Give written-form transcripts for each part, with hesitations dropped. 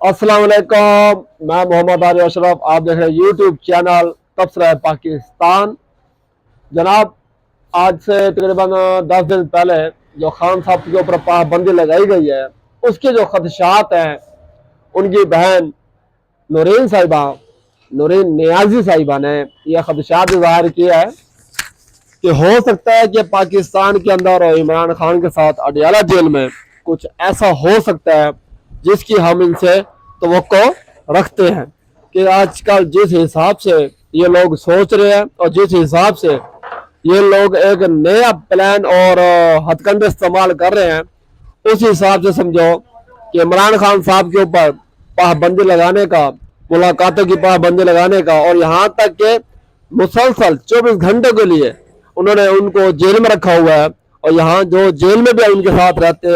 अस्सलाम वालेकुम। मैं मोहम्मद आरिफ अशरफ, आप देख रहे हैं यूट्यूब चैनल तबसरा पाकिस्तान। जनाब, आज से तकरीबन 10 दिन पहले जो खान साहब के ऊपर पाबंदी लगाई गई है, उसके जो खदशात हैं, उनकी बहन नूरीन साहिबा, नूरीन नियाजी साहिबा ने यह खदशात ज़ाहिर किया है कि हो सकता है कि पाकिस्तान के अंदर और इमरान खान के साथ अडियाला जेल में कुछ ऐसा हो सकता है जिसकी हम इनसे तवक्को रखते हैं कि आजकल जिस हिसाब से ये लोग सोच रहे हैं और जिस हिसाब से ये लोग एक नया प्लान और हथकंडे इस्तेमाल कर रहे हैं, उस हिसाब से समझो कि इमरान खान साहब के ऊपर पाबंदी लगाने का, मुलाकातों की पाबंदी लगाने का, और यहाँ तक कि मुसलसल 24 घंटे के लिए उन्होंने उनको जेल में रखा हुआ है। और यहाँ जो जेल में भी उनके साथ रहते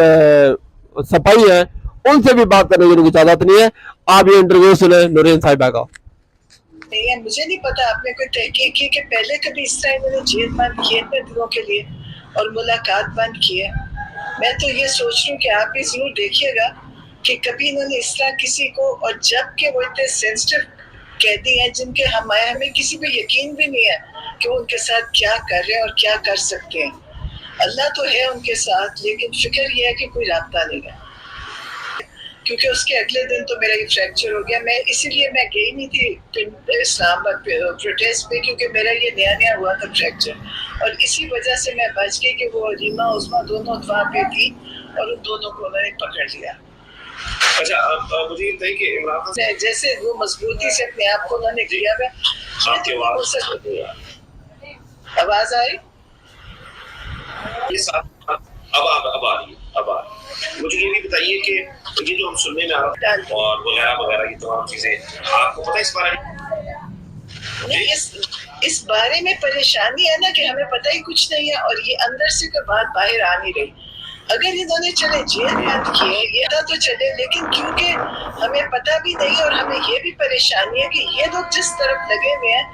सफाई है, उनसे भी बात करने की उनकी इजाजत नहीं है। आप ये इंटरव्यू सुने नूरीन साहिबा का। नहीं है, मुझे नहीं पता आपने कोई तहकीक की कि पहले कभी इस तरह इन्होंने जेल बंद किए इतने दिनों के लिए और मुलाकात बंद की है। मैं तो ये सोच रही हूँ कि आप भी जरूर देखिएगा कि कभी इन्होंने इस तरह किसी को, और जब के वो इतने सेंसिटिव कैदी हैं जिनके हमें किसी पे यकीन भी नहीं है कि वो उनके साथ क्या कर रहे हैं और क्या कर सकते हैं। अल्लाह तो है उनके साथ, लेकिन फिक्र ये है कि कोई रास्ता नहीं है, क्योंकि उसके अगले दिन तो मेरा ये फ्रैक्चर हो गया। मैं इसीलिए मैं गई नहीं थी इस्लामाबाद प्रोटेस्ट पे, क्योंकि मेरा ये नया नया हुआ था फ्रैक्चर, और इसी वजह से मैं बच गई कि वो रीमा उस्मा दोनों वहाँ पे थी और उन दोनों को उन्होंने पकड़ लिया। अच्छा, अब मुझे ये बताइए कि इमरान खान जैसे वो मजबूती से अपने आप को उन्होंने किया है, आवाज आई ये अब आ रही है। मुझे ये भी बताइए कि ये जो हम सुनने में आ रहा है और वगैरह वगैरह ये तमाम चीजें, आपको पता है इस बारे में? नहीं, इस बारे में परेशानी है ना कि हमें पता ही कुछ नहीं है, और ये अंदर से कोई बात बाहर आ नहीं रही। अगर इन्होंने चले जेल बंद किए ये तो चले, लेकिन क्योंकि हमें पता भी नहीं और हमें ये भी परेशानी है कि ये लोग जिस तरफ लगे हुए हैं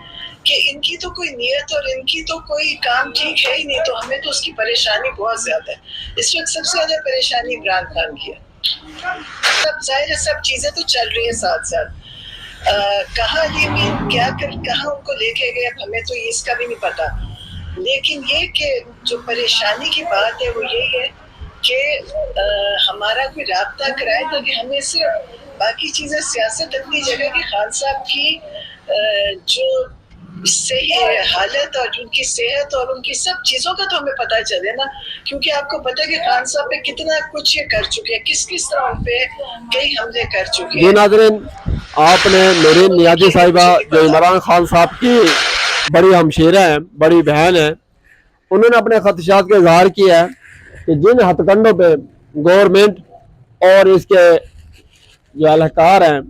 कि इनकी तो कोई नियत और इनकी तो कोई काम ठीक है ही नहीं, तो हमें तो उसकी परेशानी बहुत ज्यादा है। इस वक्त सबसे ज्यादा परेशानी इमरान खान की है। सब जाहिर है, सब चीजें तो चल रही है साथ साथ। कहाँ ये भी क्या कर, कहाँ उनको लेके गए, अब हमें तो इसका भी नहीं पता। लेकिन ये कि जो परेशानी की बात है वो यही है कि हमारा कोई राब्ता कराए, ताकि हमें सिर्फ बाकी चीजें सियासत अपनी जगह की, खान साहब की जो सही हालत और उनकी सेहत और उनकी सब चीजों का तो हमें पता चले ना, क्योंकि आपको पता है कि खान साहब पे कितना कुछ ये कर चुके हैं, किस किस तरह उन पे कई हमले कर चुके हैं। नाज़रीन, आपने नूरीन नियाजी साहिबा जो इमरान खान साहब की बड़ी हमशीरा हैं, बड़ी बहन है, उन्होंने अपने खदशात का इजहार किया है कि जिन हथकंडों पे गवर्नमेंट और इसके जो अहलकार हैं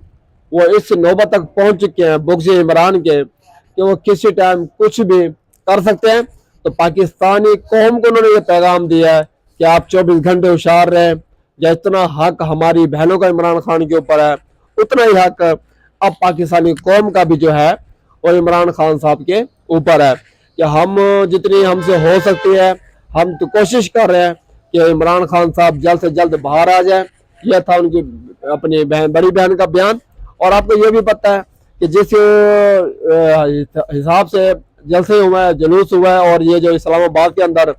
वो इस नौबत तक पहुंच चुके हैं बुग़्ज़ इमरान के कि वो किसी टाइम कुछ भी कर सकते हैं। तो पाकिस्तानी कौम को उन्होंने ये पैगाम दिया है कि आप 24 घंटे होशियार रहें। जितना हक हमारी बहनों का इमरान खान के ऊपर है, उतना ही हक अब पाकिस्तानी कौम का भी जो है वो इमरान खान साहब के ऊपर है कि हम जितनी हमसे हो सकती है हम तो कोशिश कर रहे हैं कि इमरान खान साहब जल्द से जल्द बाहर आ जाए। यह था उनकी अपनी बड़ी बहन का बयान। और आपको ये भी पता है कि जिस हिसाब से जलसे हुआ है, जुलूस हुआ है, और ये जो इस्लामाबाद के अंदर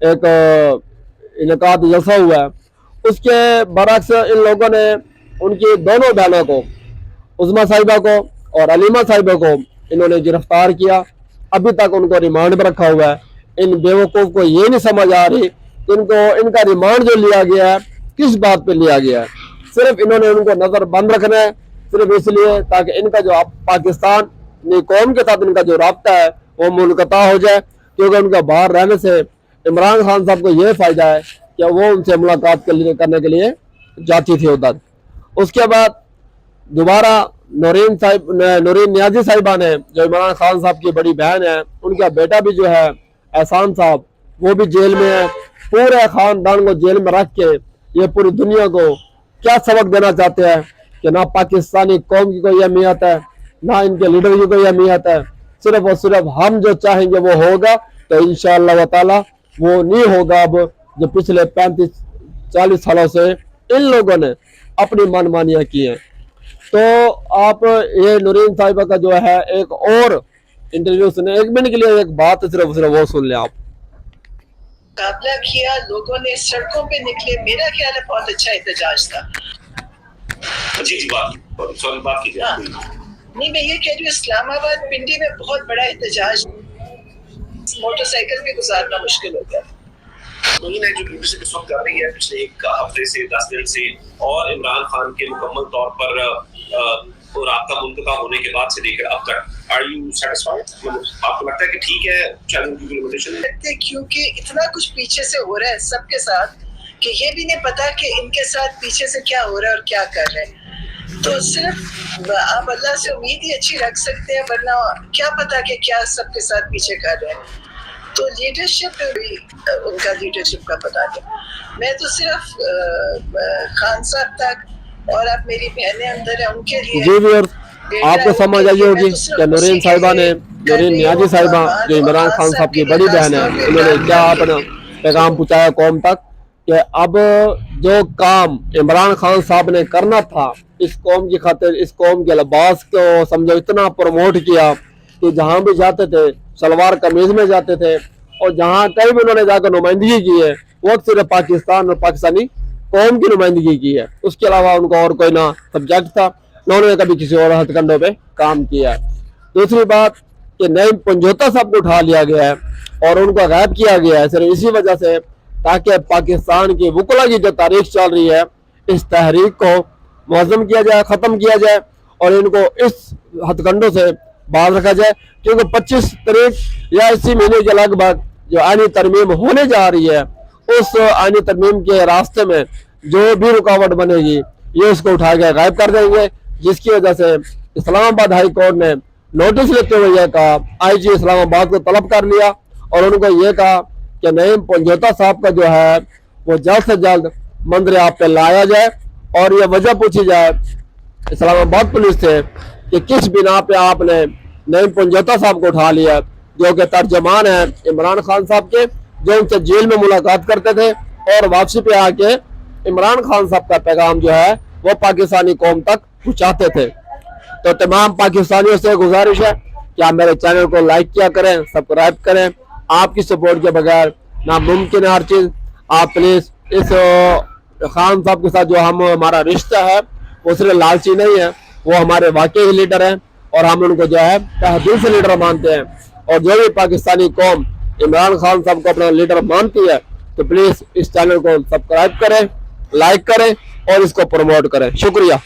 एक इनकाद जलसा हुआ है, उसके बरक्स इन लोगों ने उनकी दोनों बहनों को, उज़मा साहिबा को और अलीमा साहिबा को, इन्होंने गिरफ्तार किया। अभी तक उनको रिमांड पर रखा हुआ है। इन बेवकूफ़ को ये नहीं समझ आ रही कि इनका रिमांड जो लिया गया है किस बात पे लिया गया है। सिर्फ इन्होंने उनको नजर बंद रखना है, सिर्फ इसलिए ताकि इनका जो पाकिस्तान कौम के साथ इनका जो राब्ता है वो मुनक़ता हो जाए, क्योंकि उनका बाहर रहने से इमरान खान साहब को ये फ़ायदा है कि वो उनसे मुलाकात करने के लिए जाती थी उधर। उसके बाद दोबारा नूरीन नियाजी साहिबा ने, जो इमरान खान साहब की बड़ी बहन है, उनका बेटा भी जो है एहसान साहब, वो भी जेल में है। पूरे ख़ानदान को जेल में रख के ये पूरी दुनिया को क्या सबक देना चाहते हैं कि ना पाकिस्तानी कौम की कोई अहमियत है, ना इनके लीडर की कोई अहमियत है। सिर्फ और सिर्फ हम जो चाहेंगे वो होगा, तो इंशाअल्लाह ताला वो नहीं होगा। अब जो पिछले 35-40 सालों से इन लोगों ने अपनी मनमानियाँ की हैं, تو आप ये नूरीन साहिबा का जो है एक और इंटरव्यू सुने, 1 मिनट के लिए एक बात सिर्फ वो सुन ले आप। मुकाबला किया, लोगों ने सड़कों पे निकले, मेरा ख्याल है बहुत अच्छा एहतजाज था। जी जी बात कीजिए। हाँ। नहीं, मैं ये कह रही हूँ इस्लामाबाद पिंडी में बहुत बड़ा एहतजाज, मोटरसाइकिल भी गुजारना मुश्किल हो गया। वही ना जो BBC इस वक्त कर रही है पिछले 1 हफ्ते से 10 दिन से, और इमरान खान के मुकम्मल तौर पर राब्ता मुनक़ता होने के बाद से लेकर अब तक, आर यू सेटिस्फाइड? आपको लगता है कि ठीक है चैलेंज की लिमिटेशन है? क्योंकि इतना कुछ पीछे से हो रहा है सबके साथ कि ये भी नहीं पता कि इनके साथ पीछे से क्या हो रहा है और क्या कर रहे हैं। तो सिर्फ आप अल्लाह से उम्मीद ही अच्छी रख सकते हैं, वरना क्या पता कि क्या सबके साथ पीछे कर रहे हैं। तो लीडरशिप भी उनका लीडरशिप का पता नहीं। मैं तो सिर्फ खान साहब तक, और अब मेरी बहनें अंदर है उनके लिए जी व्यूअर्स, आपको समझ आई होगी कि नूरीन साहिबा ने, नूरीन नियाज़ी साहिबा जो इमरान खान साहब की बड़ी बहन है, उन्होंने क्या अपना पैगाम पहुँचाया कौम तक कि अब जो काम इमरान खान साहब ने करना था इस कौम की खातिर, इस कौम के लिबास को समझो इतना प्रमोट किया कि जहाँ भी जाते थे सलवार कमीज में जाते थे, और जहाँ कहीं भी उन्होंने जाकर नुमाइंदगी की है वो सिर्फ पाकिस्तान और पाकिस्तानी कौम की नुमाइंदगी की है। उसके अलावा उनका और कोई ना सब्जेक्ट था, ना उन्होंने कभी किसी और हथकंडों पे काम किया है। दूसरी बात कि नईम पंजोता साहब को उठा लिया गया है और उनको गायब किया गया है सिर्फ इसी वजह से ताकि पाकिस्तान की वकला की जो तारीख चल रही है इस तहरीक को मुअज़्ज़म किया जाए, ख़त्म किया जाए और इनको इस हथकंडों से बाहर रखा जाए। क्योंकि 25 तारीख या इसी महीने के लगभग जो आईनी तरमीम होने जा रही है, उस आईनी तरमीम के रास्ते में जो भी रुकावट बनेगी ये उसको उठा के गायब कर देंगे, जिसकी वजह से इस्लामाबाद हाई कोर्ट ने नोटिस लेते हुए यह कहा, IG इस्लामाबाद को तलब कर लिया और उनको ये कहा कि नईम पंजोता साहब का जो है वो जल्द से जल्द मंजर आप पे लाया जाए और ये वजह पूछी जाए इस्लामाबाद पुलिस से कि किस बिना पे आपने नईम पंजोता साहब को उठा लिया, जो कि तर्जमान है इमरान खान साहब के, जो उनसे जेल में मुलाकात करते थे और वापसी पे आके इमरान खान साहब का पैगाम जो है वो पाकिस्तानी कौम तक पहुँचाते थे। तो तमाम पाकिस्तानियों से गुजारिश है कि आप मेरे चैनल को लाइक किया करें, सब्सक्राइब करें। आपकी सपोर्ट के बगैर नामुमकिन है हर चीज़। आप प्लीज़ इस खान साहब के साथ जो हमारा रिश्ता है वो सिर्फ लालची नहीं है, वो हमारे वाकई लीडर हैं और हम उनको जो है तहे दिल से लीडर मानते हैं। और जो भी पाकिस्तानी कौम इमरान खान साहब को अपना लीडर मानती है तो प्लीज़ इस चैनल को सब्सक्राइब करें, लाइक करें और इसको प्रमोट करें। शुक्रिया।